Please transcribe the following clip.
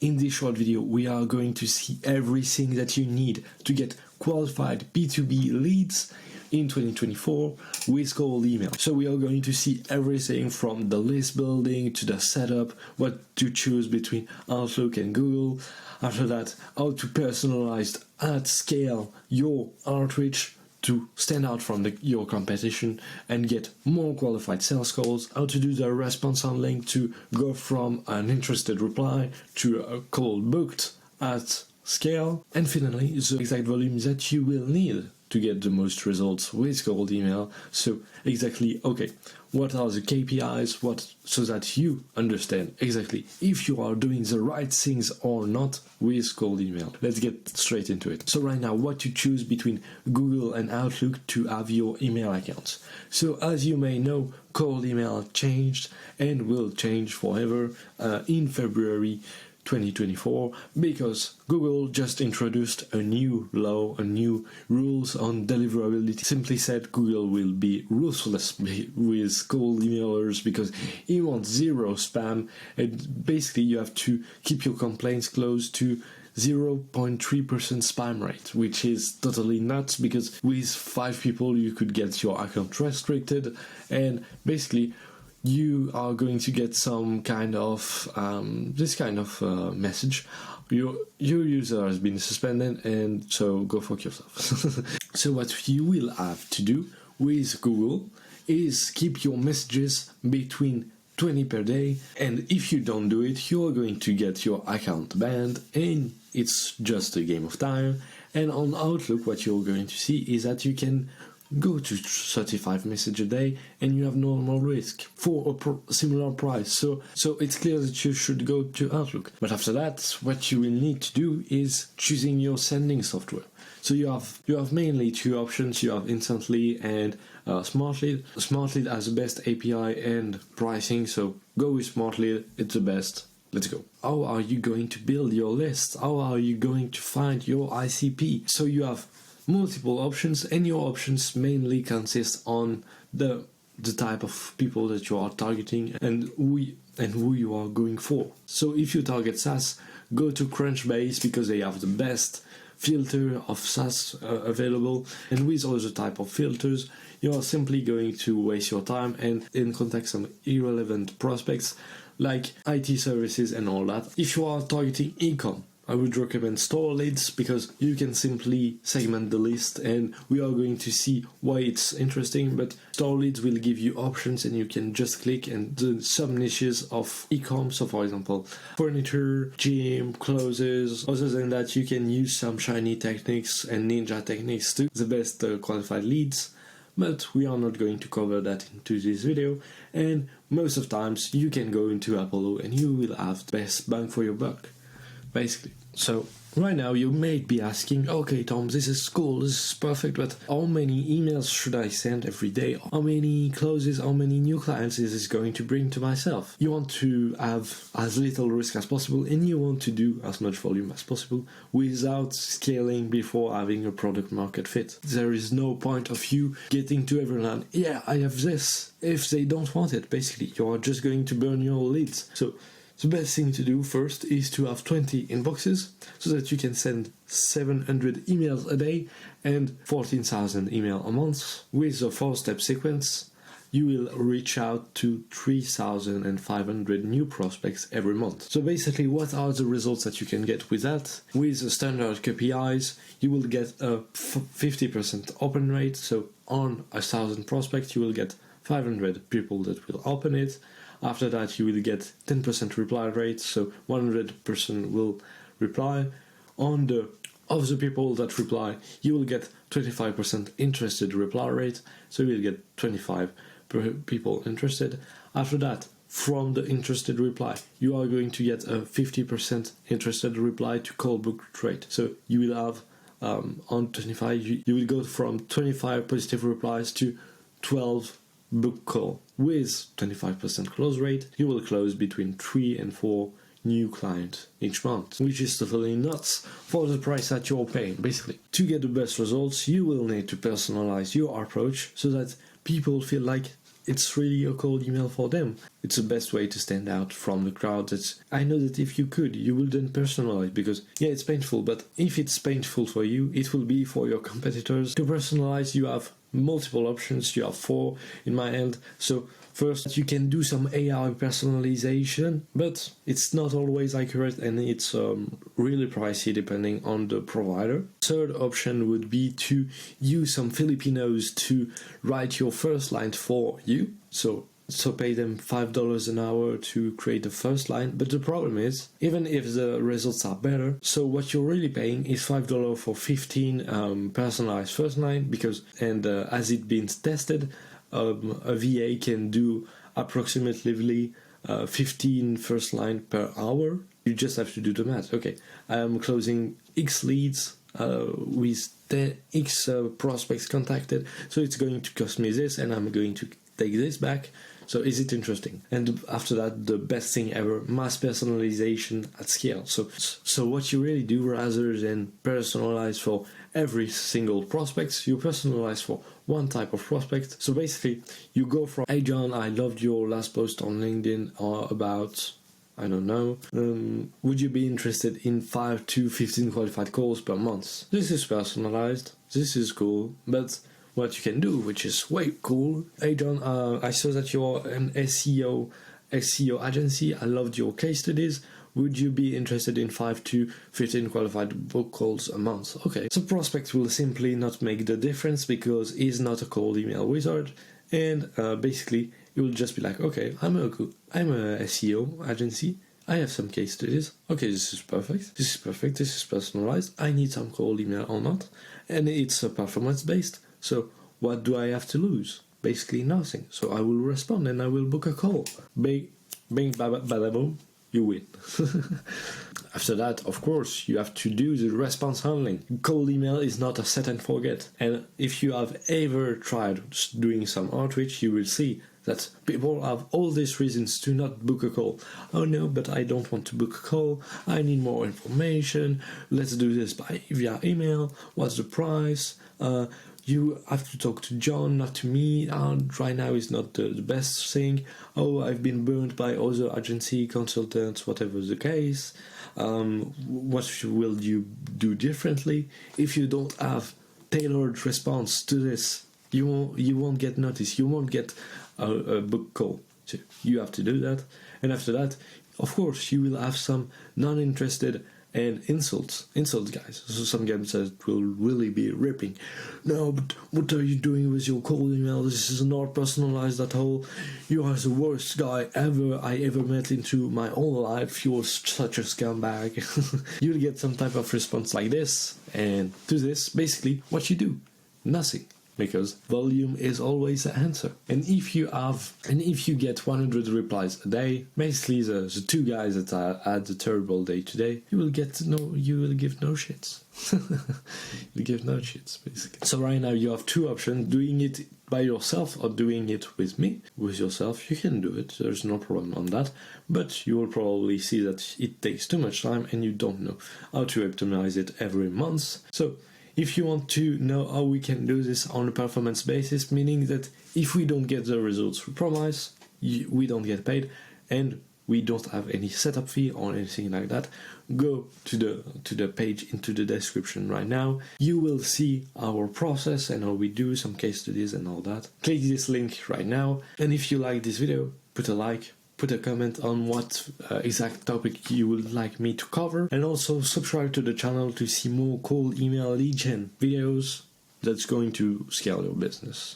In this short video, we are going to see everything that you need to get qualified B2B leads in 2024 with cold email. So we are going to see everything from the list building to the setup, what to choose between Outlook and Google. After that, how to personalize at scale your outreach to stand out from your competition and get more qualified sales calls, how to do the response on link to go from an interested reply to a call booked at scale, and finally the exact volume that you will need to get the most results with cold email. So exactly, okay, what are the KPIs, so that you understand exactly if you are doing the right things or not with cold email. Let's get straight into it. So right now, what to choose between Google and Outlook to have your email accounts. So as you may know, cold email changed and will change forever in February 2024, because Google just introduced a new law, a new rules on deliverability. Simply said, Google will be ruthless with cold emailers because he wants zero spam, and basically you have to keep your complaints close to 0.3% spam rate, which is totally nuts, because with 5 people you could get your account restricted, and basically you are going to get some kind of this kind of message: your user has been suspended, and so go fuck yourself. So what you will have to do with Google is keep your messages between 20 per day, and if you don't do it, you're going to get your account banned, and it's just a game of time. And on Outlook, what you're going to see is that you can go to 35 messages a day and you have normal risk for a similar price. So it's clear that you should go to Outlook. But after that, what you will need to do is choosing your sending software. So you have mainly 2 options. You have Instantly and SmartLead. SmartLead has the best API and pricing, so go with SmartLead, it's the best. Let's go. How are you going to build your list? How are you going to find your ICP? So you have multiple options, and your options mainly consist on the type of people that you are targeting and who you are going for. So if you target SaaS, go to Crunchbase because they have the best filter of SaaS available, and with other type of filters you are simply going to waste your time and contact some irrelevant prospects like IT services and all that. If you are targeting e-com, I would recommend store leads because you can simply segment the list, and we are going to see why it's interesting. But store leads will give you options and you can just click and the sub niches of e-com. So for example, furniture, gym, clothes. Other than that, you can use some shiny techniques and ninja techniques to the best qualified leads. But we are not going to cover that into this video, and most of the times you can go into Apollo and you will have the best bang for your buck, basically. So right now you may be asking, okay Tom, this is cool, this is perfect, but how many emails should I send every day? How many closes, how many new clients is this going to bring to myself? You want to have as little risk as possible, and you want to do as much volume as possible without scaling before having a product market fit. There is no point of you getting to everyone, yeah, I have this, if they don't want it. Basically, you are just going to burn your leads. So the best thing to do first is to have 20 inboxes so that you can send 700 emails a day and 14,000 emails a month. With the 4-step sequence, you will reach out to 3,500 new prospects every month. So basically, what are the results that you can get with that? With the standard KPIs, you will get a 50% open rate. So on 1,000 prospects, you will get 500 people that will open it. After that, you will get 10% reply rate, so 100% will reply. Of the people that reply, you will get 25% interested reply rate, so you will get 25 people interested. After that, from the interested reply, you are going to get a 50% interested reply to call book rate. So you will have on 25, you will go from 25 positive replies to 12 book call. With 25% close rate, you will close between 3 and 4 new clients each month, which is totally nuts for the price that you're paying, basically. To get the best results, you will need to personalize your approach so that people feel like it's really a cold email for them. It's the best way to stand out from the crowd. I know that if you could, you wouldn't personalize, because yeah, it's painful, but if it's painful for you, it will be for your competitors. To personalize, you have multiple options. You have 4 in my hand. So first, you can do some AI personalization, but it's not always accurate, and it's really pricey depending on the provider. Third option would be to use some Filipinos to write your first line for you. So pay them $5 an hour to create the first line. But the problem is, even if the results are better, so what you're really paying is $5 for 15 personalized first line, because, and as it been tested, a VA can do approximately 15 first line per hour. You just have to do the math. Okay, I am closing X leads with 10 X prospects contacted, so it's going to cost me this, and I'm going to take this back. So is it interesting? And after that, the best thing ever, mass personalization at scale. So what you really do, rather than personalize for every single prospect, you personalize for one type of prospect. So basically, you go from, hey John, I loved your last post on LinkedIn about, I don't know, would you be interested in 5 to 15 qualified calls per month? This is personalized, this is cool, but what you can do, which is way cool, hey John, I saw that you're an SEO agency, I loved your case studies, would you be interested in 5 to 15 qualified book calls a month? Okay, so prospect will simply not make the difference because he's not a cold email wizard, and basically he will just be like, okay, I'm a SEO agency, I have some case studies, okay, this is perfect, this is personalized, I need some cold email or not, and it's performance based. So what do I have to lose? Basically nothing. So I will respond and I will book a call. Bing, bada boom, you win. After that, of course, you have to do the response handling. Cold email is not a set and forget. And if you have ever tried doing some outreach, you will see that people have all these reasons to not book a call. Oh no, but I don't want to book a call. I need more information. Let's do this via email. What's the price? You have to talk to John, not to me. Right now is not the best thing. Oh, I've been burned by other agency consultants, whatever the case. What will you do differently? If you don't have tailored response to this, you won't get noticed. You won't get a book call. So you have to do that. And after that, of course, you will have some non-interested and insults guys. So some guys that will really be ripping. No, but what are you doing with your cold email? This is not personalized at all. You are the worst guy I ever met into my whole life. You're such a scumbag. You'll get some type of response like this, and to this, basically, what you do? Nothing. Because volume is always the answer. And if you get 100 replies a day, basically the 2 guys that had a terrible day today, you will give no shits. You give no shits, basically. So right now you have 2 options, doing it by yourself or doing it with me. With yourself, you can do it, there's no problem on that, but you will probably see that it takes too much time and you don't know how to optimize it every month. So if you want to know how we can do this on a performance basis, meaning that if we don't get the results we promise, we don't get paid, and we don't have any setup fee or anything like that, go to the page into the description right now. You will see our process and how we do some case studies and all that. Click this link right now, and if you like this video, put a like, put a comment on what exact topic you would like me to cover, and also subscribe to the channel to see more cold email lead gen videos that's going to scale your business.